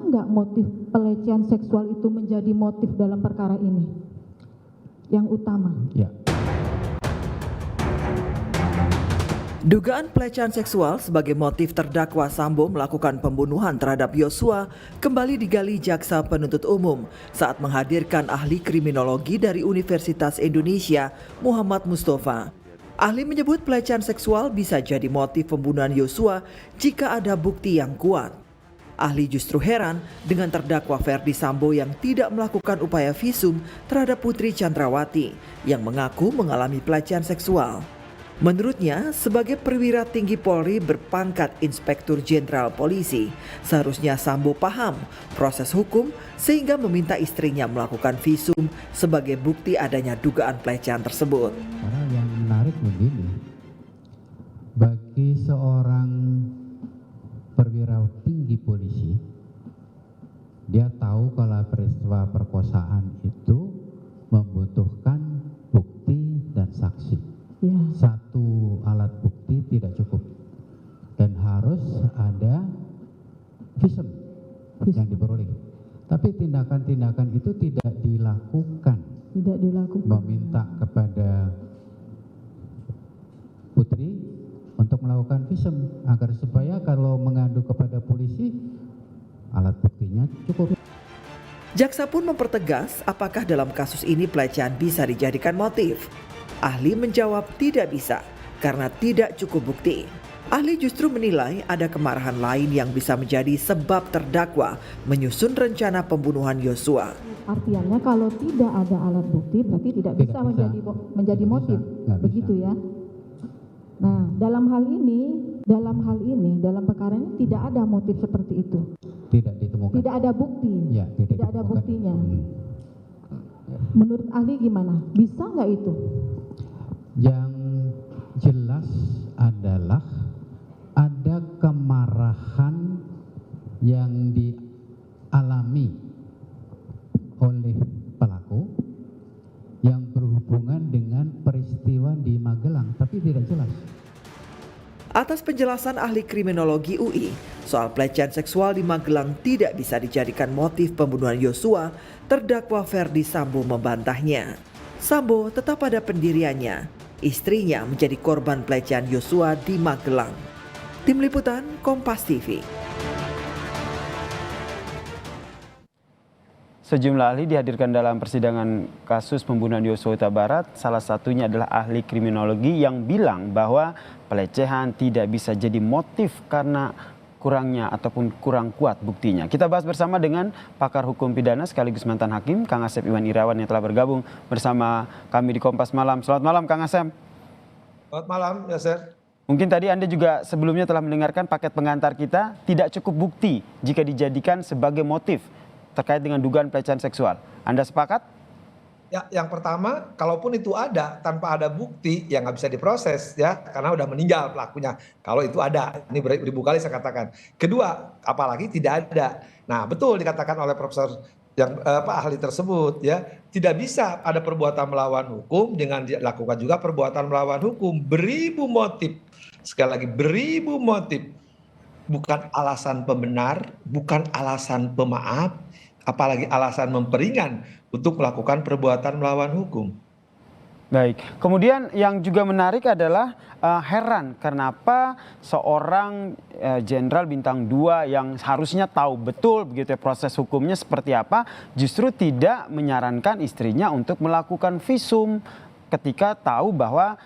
nggak motif pelecehan seksual itu menjadi motif dalam perkara ini yang utama? Ya. Dugaan pelecehan seksual sebagai motif terdakwa Sambo melakukan pembunuhan terhadap Yosua kembali digali jaksa penuntut umum saat menghadirkan ahli kriminologi dari Universitas Indonesia, Muhammad Mustafa. Ahli menyebut pelecehan seksual bisa jadi motif pembunuhan Yosua jika ada bukti yang kuat. Ahli justru heran dengan terdakwa Ferdi Sambo yang tidak melakukan upaya visum terhadap Putri Chandrawati yang mengaku mengalami pelecehan seksual. Menurutnya, sebagai perwira tinggi Polri berpangkat Inspektur Jenderal Polisi, seharusnya Sambo paham proses hukum sehingga meminta istrinya melakukan visum sebagai bukti adanya dugaan pelecehan tersebut. Karena yang menarik begini, bagi seorang perwira tinggi polisi, dia tahu kalau peristiwa perkosaan itu membutuhkan bukti dan saksi. Ya. Satu alat bukti tidak cukup dan harus ada visum yang diperoleh. Tapi tindakan-tindakan itu tidak dilakukan. Tidak dilakukan. Meminta kepada Putri untuk melakukan visum agar supaya kalau mengadu kepada polisi alat buktinya cukup. Jaksa pun mempertegas apakah dalam kasus ini pelecehan bisa dijadikan motif. Ahli menjawab tidak bisa karena tidak cukup bukti. Ahli justru menilai ada kemarahan lain yang bisa menjadi sebab terdakwa menyusun rencana pembunuhan Yosua. Artinya kalau tidak ada alat bukti berarti tidak bisa menjadi motif. Begitu ya. Nah, dalam hal ini, dalam perkara ini tidak ada motif seperti itu. Tidak ditemukan. Tidak ada bukti. Ya, tidak ada buktinya. Menurut ahli gimana? Bisa nggak itu? Yang jelas adalah ada kemarahan yang dialami oleh pelaku yang berhubungan dengan peristiwa di Magelang, tapi tidak jelas. Atas penjelasan ahli kriminologi UI, soal pelecehan seksual di Magelang tidak bisa dijadikan motif pembunuhan Yosua, terdakwa Ferdi Sambo membantahnya. Sambo tetap pada pendiriannya. Istrinya menjadi korban pelecehan Yosua di Magelang. Tim Liputan Kompas TV. Sejumlah ahli dihadirkan dalam persidangan kasus pembunuhan Yosua Huta Barat. Salah satunya adalah ahli kriminologi yang bilang bahwa pelecehan tidak bisa jadi motif karena kurangnya ataupun kurang kuat buktinya. Kita bahas bersama dengan pakar hukum pidana sekaligus mantan hakim, Kang Asep Iwan Irawan yang telah bergabung bersama kami di Kompas Malam. Selamat malam Kang Asep. Selamat malam, Yasser. Mungkin tadi Anda juga sebelumnya telah mendengarkan paket pengantar kita, tidak cukup bukti jika dijadikan sebagai motif terkait dengan dugaan pelecehan seksual. Anda sepakat? Ya, yang pertama, kalaupun itu ada tanpa ada bukti, ya nggak bisa diproses ya, karena udah meninggal pelakunya. Kalau itu ada, ini beribu kali saya katakan. Kedua, apalagi tidak ada. Nah, betul dikatakan oleh Profesor yang ahli tersebut ya, tidak bisa ada perbuatan melawan hukum dengan dilakukan juga perbuatan melawan hukum. Beribu motif, sekali lagi beribu motif, bukan alasan pembenar, bukan alasan pemaaf, apalagi alasan memperingan untuk melakukan perbuatan melawan hukum. Baik, kemudian yang juga menarik adalah heran kenapa seorang jenderal bintang 2 yang harusnya tahu betul begitu ya proses hukumnya seperti apa, justru tidak menyarankan istrinya untuk melakukan visum ketika tahu bahwa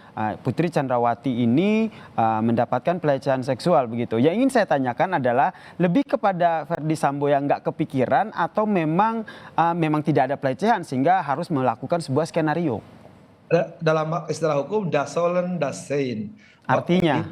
Putri Chandrawati ini mendapatkan pelecehan seksual begitu. Yang ingin saya tanyakan adalah lebih kepada Ferdi Sambo yang nggak kepikiran atau memang tidak ada pelecehan sehingga harus melakukan sebuah skenario. Dalam istilah hukum das sollen das sein. Artinya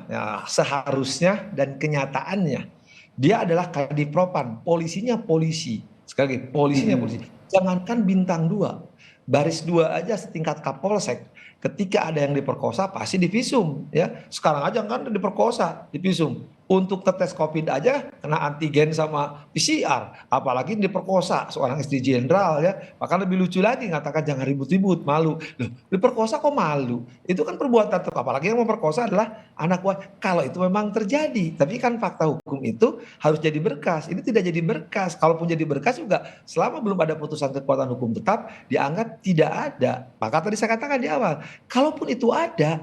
ya, seharusnya dan kenyataannya dia adalah kadipropan, polisinya polisi. Sekali lagi, polisinya polisi. Jangankan bintang 2, baris 2 aja setingkat Kapolsek. Ketika ada yang diperkosa pasti divisum ya. Sekarang aja kan diperkosa, divisum. Untuk tes COVID aja kena antigen sama PCR, apalagi diperkosa seorang istri jenderal ya. Bahkan lebih lucu lagi ngatakan jangan ribut-ribut, malu. Loh, diperkosa kok malu? Itu kan perbuatan, apalagi yang memperkosa adalah anak buah. Kalau itu memang terjadi, tapi kan fakta hukum itu harus jadi berkas. Ini tidak jadi berkas. Kalaupun jadi berkas juga selama belum ada putusan kekuatan hukum tetap dianggap tidak ada. Maka tadi saya katakan di awal, kalaupun itu ada,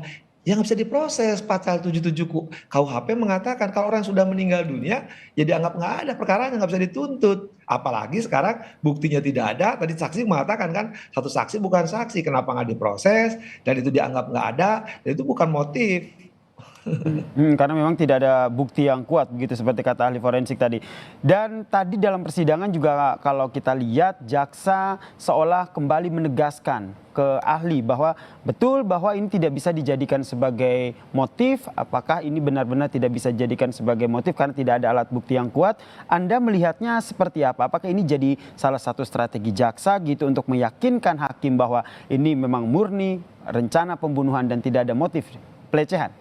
yang bisa diproses. Pasal 77 KUHP mengatakan kalau orang sudah meninggal dunia ya dianggap nggak ada, perkaranya nggak bisa dituntut. Apalagi sekarang buktinya tidak ada. Tadi saksi mengatakan kan satu saksi bukan saksi, kenapa nggak diproses, dan itu dianggap nggak ada, dan itu bukan motif. Karena memang tidak ada bukti yang kuat begitu seperti kata ahli forensik tadi. Dan tadi dalam persidangan juga kalau kita lihat jaksa seolah kembali menegaskan ke ahli bahwa betul bahwa ini tidak bisa dijadikan sebagai motif. Apakah ini benar-benar tidak bisa dijadikan sebagai motif karena tidak ada alat bukti yang kuat? Anda melihatnya seperti apa? Apakah ini jadi salah satu strategi jaksa gitu untuk meyakinkan hakim bahwa ini memang murni rencana pembunuhan dan tidak ada motif pelecehan?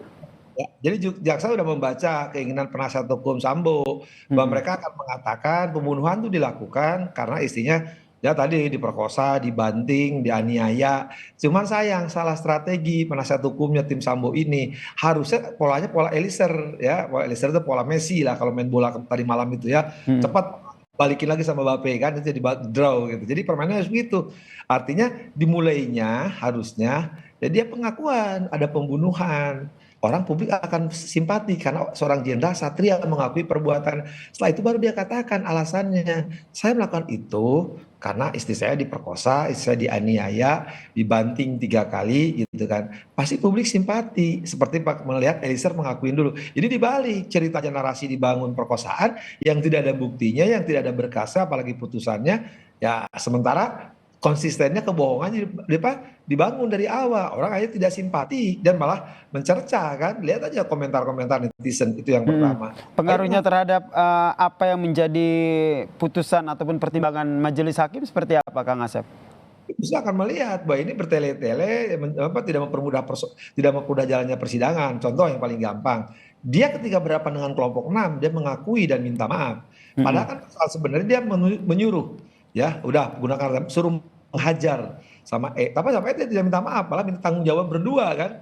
Ya, jadi jaksa sudah membaca keinginan penasihat hukum Sambo bahwa mereka akan mengatakan pembunuhan itu dilakukan karena istrinya ya tadi diperkosa, dibanting, dianiaya. Cuman sayang salah strategi penasihat hukumnya tim Sambo ini. Harusnya polanya pola Eliezer ya, pola Eliezer itu pola Messi lah kalau main bola tadi malam itu ya. Cepat balikin lagi sama Mbappe kan, itu jadi draw gitu. Jadi permainannya harus begitu. Artinya dimulainya harusnya ya dia pengakuan ada pembunuhan. Orang publik akan simpati karena seorang jenderal Satria mengakui perbuatan. Setelah itu baru dia katakan alasannya. Saya melakukan itu karena istri saya diperkosa, istri saya dianiaya, dibanting 3 kali gitu kan. Pasti publik simpati. Seperti melihat Eliezer mengakuin dulu. Jadi dibalik ceritanya, narasi dibangun perkosaan yang tidak ada buktinya, yang tidak ada berkasnya, apalagi putusannya. Ya sementara konsistennya kebohongan dibangun dari awal. Orang aja tidak simpati dan malah mencerca kan. Lihat aja komentar-komentar netizen itu yang pertama. Pengaruhnya terhadap apa yang menjadi putusan ataupun pertimbangan majelis hakim seperti apa Kang Asep? Bisa akan melihat bahwa ini bertele-tele tidak mempermudah jalannya persidangan. Contoh yang paling gampang, dia ketika berhadapan dengan kelompok 6 dia mengakui dan minta maaf. Padahal kan sebenarnya dia menyuruh. Ya, udah gunakan suruh menghajar sama tapi sama dia tidak minta maaf, malah minta tanggung jawab berdua kan.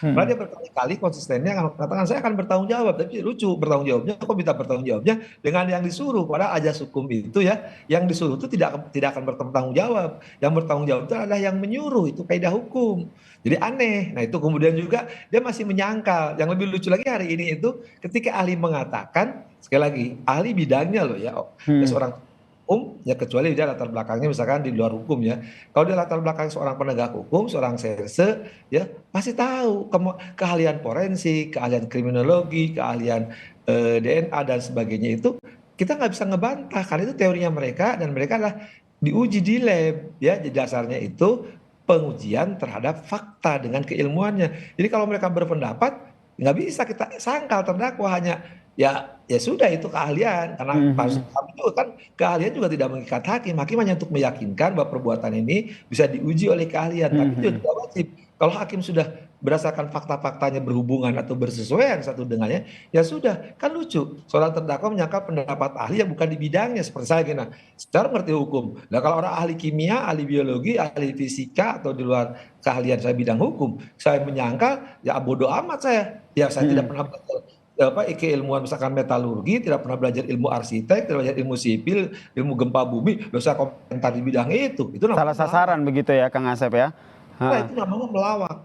Karena dia berkali-kali konsistennya mengatakan saya akan bertanggung jawab, tapi lucu bertanggung jawabnya kok minta bertanggung jawabnya dengan yang disuruh. Padahal ajas hukum itu ya, yang disuruh itu tidak akan bertanggung jawab. Yang bertanggung jawab itu adalah yang menyuruh, itu kaidah hukum. Jadi aneh. Nah itu kemudian juga dia masih menyangkal. Yang lebih lucu lagi hari ini itu ketika ahli mengatakan, sekali lagi ahli bidangnya loh ya, seorang ya kecuali dia latar belakangnya misalkan di luar hukum ya. Kalau dia latar belakang seorang penegak hukum, seorang serse ya pasti tahu keahlian forensik, keahlian kriminologi, keahlian DNA dan sebagainya itu kita nggak bisa ngebantah karena itu teorinya mereka dan mereka adalah diuji di lab ya. Jadi dasarnya itu pengujian terhadap fakta dengan keilmuannya. Jadi kalau mereka berpendapat nggak bisa kita sangkal terdakwa hanya ya sudah itu keahlian karena kami juga kan keahlian juga tidak mengikat hakim hanya untuk meyakinkan bahwa perbuatan ini bisa diuji oleh keahlian tapi itu tidak wajib. Kalau hakim sudah berdasarkan fakta-faktanya berhubungan atau bersesuaian satu dengannya ya sudah. Kan lucu seorang terdakwa menyangkal pendapat ahli yang bukan di bidangnya seperti saya gini. Secara mengerti hukum. Nah kalau orang ahli kimia, ahli biologi, ahli fisika atau di luar keahlian saya bidang hukum, saya menyangkal ya bodoh amat saya. Ya saya tidak pernah keilmuan misalkan metalurgi, tidak pernah belajar ilmu arsitek, tidak belajar ilmu sipil, ilmu gempa bumi, dosa komentar di bidang itu salah sasaran begitu ya Kang Asep ya. Nah, itu namanya melawak.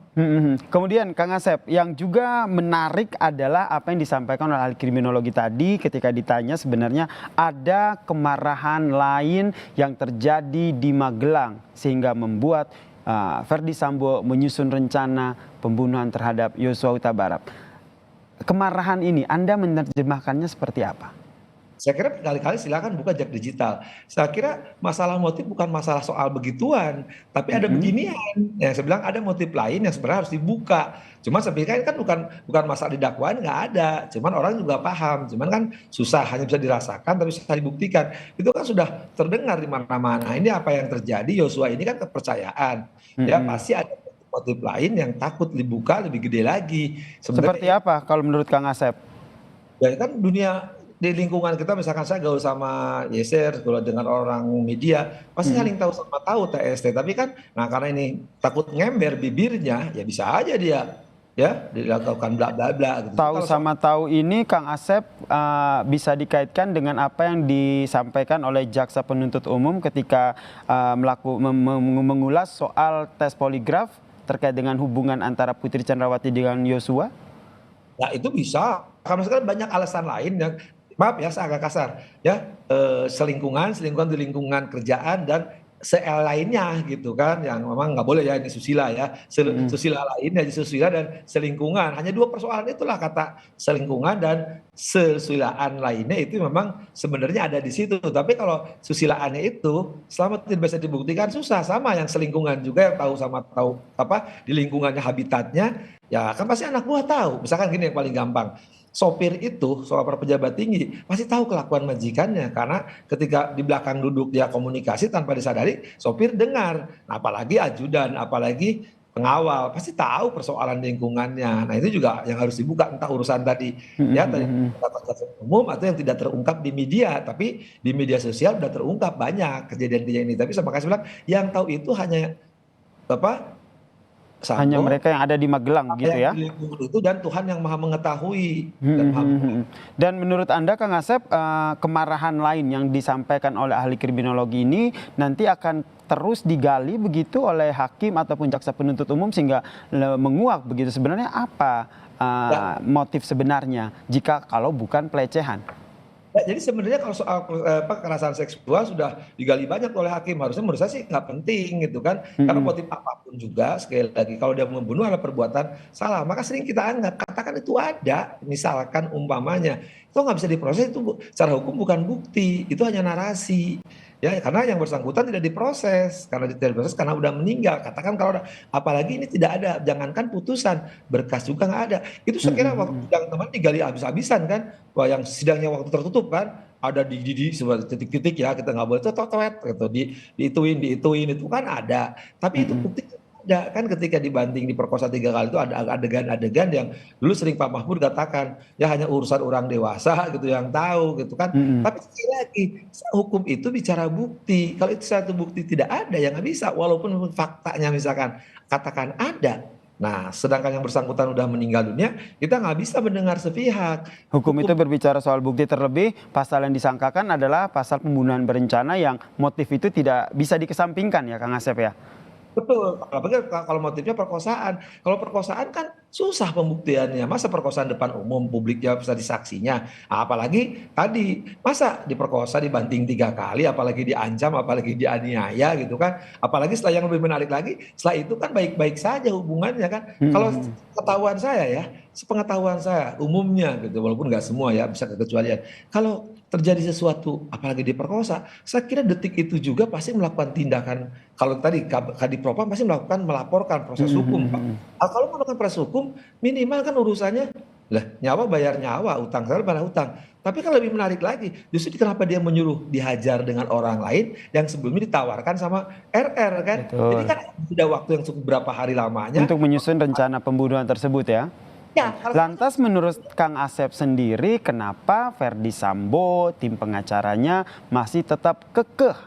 Kemudian Kang Asep, yang juga menarik adalah apa yang disampaikan oleh ahli kriminologi tadi ketika ditanya sebenarnya ada kemarahan lain yang terjadi di Magelang sehingga membuat Verdi Sambo menyusun rencana pembunuhan terhadap Yosua Huta Barat. Kemarahan ini Anda menerjemahkannya seperti apa? Saya kira berkali-kali silakan buka jejak digital. Saya kira masalah motif bukan masalah soal begituan, tapi ada beginian. Yang saya bilang ada motif lain yang sebenarnya harus dibuka. Cuma saya pikir kan bukan masalah di dakwaan, nggak ada. Cuman orang juga paham. Cuman kan susah, hanya bisa dirasakan tapi susah dibuktikan. Itu kan sudah terdengar di mana-mana. Ini apa yang terjadi? Yosua ini kan kepercayaan. Ya pasti ada motif lain yang takut dibuka lebih gede lagi. Seperti apa kalau menurut Kang Asep? Ya kan dunia di lingkungan kita, misalkan saya gaul sama Yeser, kalau dengan orang media pasti saling tahu sama tahu TST, tapi kan nah karena ini takut ngember bibirnya ya bisa aja dia ya dilakukan bla bla bla gitu. Tahu sama tahu ini Kang Asep bisa dikaitkan dengan apa yang disampaikan oleh jaksa penuntut umum ketika mengulas soal tes poligraf terkait dengan hubungan antara Putri Chandrawati dengan Yosua? Nah itu bisa, karena sekarang banyak alasan lain yang, maaf ya saya agak kasar, ya selingkuhan di lingkungan kerjaan dan lainnya gitu kan, yang memang nggak boleh ya ini susila ya, susila lainnya, susila dan selingkungan, hanya dua persoalan itulah kata selingkungan dan sesusilaan lainnya itu memang sebenarnya ada di situ. Tapi kalau susilaannya itu selama tidak bisa dibuktikan susah, sama yang selingkungan juga yang tahu sama tahu apa di lingkungannya habitatnya. Ya kan pasti anak buah tahu. Misalkan gini yang paling gampang. Sopir itu, seorang pejabat tinggi, pasti tahu kelakuan majikannya. Karena ketika di belakang duduk dia komunikasi tanpa disadari, sopir dengar. Nah, apalagi ajudan, apalagi pengawal, pasti tahu persoalan lingkungannya. Nah itu juga yang harus dibuka, entah urusan tadi, ya tadi umum atau yang tidak terungkap di media. Tapi di media sosial sudah terungkap banyak kejadian-kejadian ini. Tapi sama kasih bilang, yang tahu itu hanya apa? Hanya mereka yang ada di Magelang gitu ya. Itu dan Tuhan yang Maha mengetahui. Dan menurut Anda Kang Asep, kemarahan lain yang disampaikan oleh ahli kriminologi ini nanti akan terus digali begitu oleh hakim ataupun jaksa penuntut umum sehingga menguak begitu, sebenarnya apa motif sebenarnya jika kalau bukan pelecehan? Ya, jadi sebenarnya kalau soal kekerasan seksual sudah digali banyak oleh hakim, harusnya menurut saya sih nggak penting gitu kan, karena motif apapun juga sekali lagi kalau dia membunuh adalah perbuatan salah, maka sering kita anggap katakan itu ada, misalkan umpamanya itu nggak bisa diproses, itu secara hukum bukan bukti, itu hanya narasi. Ya, karena yang bersangkutan tidak diproses, karena udah meninggal. Katakan kalau apalagi ini tidak ada, jangankan putusan, berkas juga nggak ada. Itu saya kira waktu sidang teman digali habis-habisan kan, wah yang sidangnya waktu tertutup kan, ada di sebuah titik-titik ya, kita nggak boleh totoet gitu, diituin itu kan ada. Tapi itu bukti ada kan, ketika dibanting diperkosa 3 kali itu ada adegan-adegan yang dulu sering Pak Mahfud katakan ya hanya urusan orang dewasa gitu yang tahu gitu kan. Tapi sekali lagi hukum itu bicara bukti, kalau itu satu bukti tidak ada ya nggak bisa, walaupun faktanya misalkan katakan ada. Nah sedangkan yang bersangkutan udah meninggal dunia, kita nggak bisa mendengar sepihak. Hukum itu berbicara soal bukti, terlebih pasal yang disangkakan adalah pasal pembunuhan berencana yang motif itu tidak bisa dikesampingkan ya Kang Asep ya. Betul, apalagi kalau motifnya perkosaan. Kalau perkosaan kan susah pembuktiannya. Masa perkosaan depan umum, publik jawab bisa disaksinya. Nah, apalagi tadi, masa diperkosa dibanting 3 kali, apalagi diancam, apalagi dianiaya gitu kan. Apalagi setelah yang lebih menarik lagi, setelah itu kan baik-baik saja hubungannya kan. Kalau ketahuan saya ya, sepengetahuan saya umumnya gitu, walaupun nggak semua ya, bisa kekecualian. Kalau terjadi sesuatu apalagi diperkosa, saya kira detik itu juga pasti melakukan tindakan, kalau tadi Kadipropam pasti melaporkan proses hukum. Kalau melakukan proses hukum minimal kan urusannya lah nyawa bayar nyawa, utang saya pada utang. Tapi kan lebih menarik lagi, justru kenapa dia menyuruh dihajar dengan orang lain yang sebelumnya ditawarkan sama RR kan. Betul. Jadi kan sudah waktu yang cukup berapa hari lamanya untuk menyusun rencana pembunuhan tersebut ya. Ya, lantas menurut Kang Asep sendiri, kenapa Verdi Sambo, tim pengacaranya masih tetap kekeh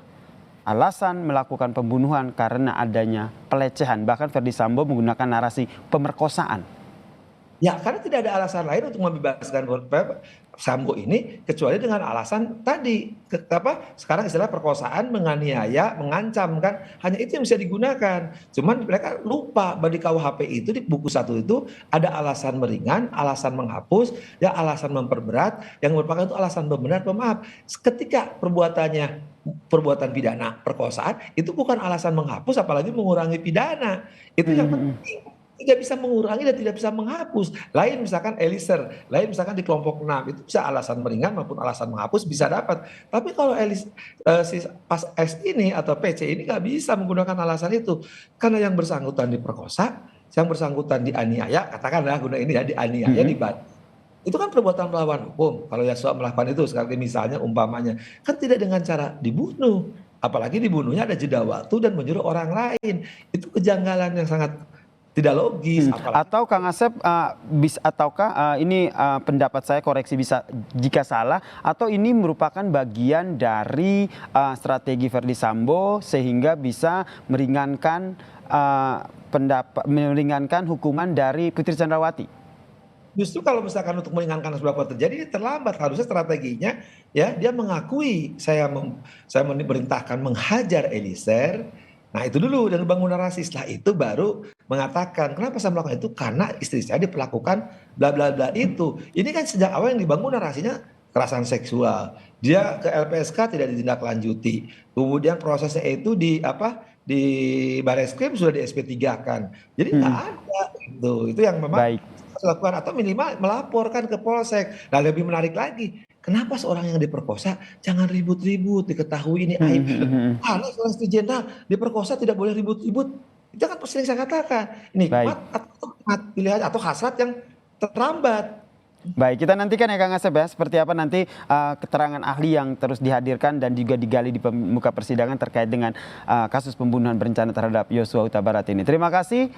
alasan melakukan pembunuhan karena adanya pelecehan? Bahkan Verdi Sambo menggunakan narasi pemerkosaan. Ya, karena tidak ada alasan lain untuk membebaskan Sambo ini kecuali dengan alasan tadi sekarang istilah perkosaan, menganiaya, mengancam kan, hanya itu yang bisa digunakan. Cuman mereka lupa bahwa di KUHP itu di buku 1 itu ada alasan meringan, alasan menghapus, ya alasan memperberat, yang merupakan itu alasan pembenar pemaaf. Ketika perbuatan pidana perkosaan itu bukan alasan menghapus apalagi mengurangi pidana. Itu yang penting. Tidak bisa mengurangi dan tidak bisa menghapus. Lain misalkan Eliezer, lain misalkan di kelompok 6 itu bisa alasan meringan maupun alasan menghapus bisa dapat. Tapi kalau pas S ini atau PC ini nggak bisa menggunakan alasan itu, karena yang bersangkutan diperkosa, yang bersangkutan dianiaya, katakanlah guna ini ya dianiaya, dibantu. Itu kan perbuatan melawan hukum. Kalau Yosua melakukan itu, sekarang misalnya umpamanya, kan tidak dengan cara dibunuh. Apalagi dibunuhnya ada jeda waktu dan menyuruh orang lain. Itu kejanggalan yang sangat tidak logis. Atau Kang Asep, ataukah ini pendapat saya, koreksi bisa jika salah, atau ini merupakan bagian dari strategi Verdi Sambo sehingga bisa meringankan hukuman dari Putri Chandrawati? Justru kalau misalkan untuk meringankan sebuah terjadi ini terlambat, harusnya strateginya ya dia mengakui saya memerintahkan menghajar Eliezer. Nah itu dulu dan bangun narasi, setelah itu baru mengatakan kenapa saya melakukan itu karena istri saya diperlakukan bla bla bla itu. Ini kan sejak awal yang dibangun narasinya kekerasan seksual. Dia ke LPSK tidak ditindaklanjuti. Kemudian prosesnya itu di Barreskrim sudah di SP3 kan. Jadi nggak ada itu. Itu yang memang lakukan atau minimal melaporkan ke polsek. Nah lebih menarik lagi, kenapa seorang yang diperkosa jangan ribut-ribut, diketahui ini aib. Karena seorang istri jenderal diperkosa tidak boleh ribut-ribut. Itu kan sering saya katakan. Nikmat atau pilihan atau hasrat yang terlambat. Baik, kita nantikan ya Kang Asep ya, seperti apa nanti keterangan ahli yang terus dihadirkan dan juga digali di muka persidangan terkait dengan kasus pembunuhan berencana terhadap Yosua Huta Barat ini. Terima kasih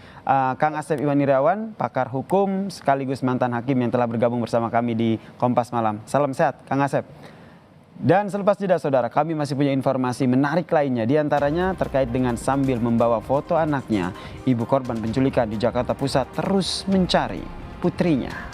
Kang Asep Iwan Irawan, pakar hukum sekaligus mantan hakim yang telah bergabung bersama kami di Kompas Malam. Salam sehat Kang Asep. Dan selepas jeda saudara, kami masih punya informasi menarik lainnya, diantaranya terkait dengan sambil membawa foto anaknya, ibu korban penculikan di Jakarta Pusat terus mencari putrinya.